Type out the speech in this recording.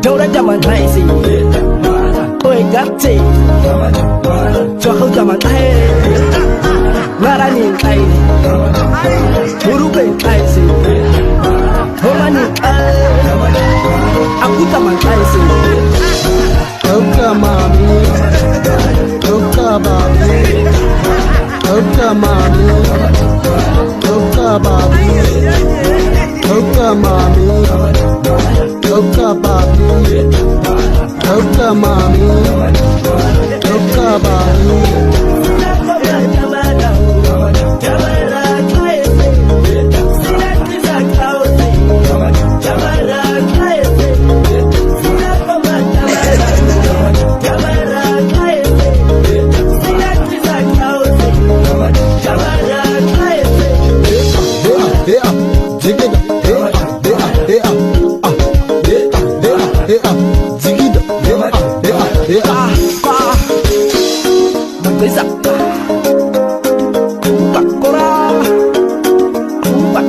Don't let them crazy. Oi, gatti. Cho không cho mà tay. Ngara ni tay. Buru be tay si. Homa ni tay. Aku ta man tay si. Toka mami, toka babi, toka mami, toka babi, toka mami, toka babi, toka mami, toka babi. Tới giặc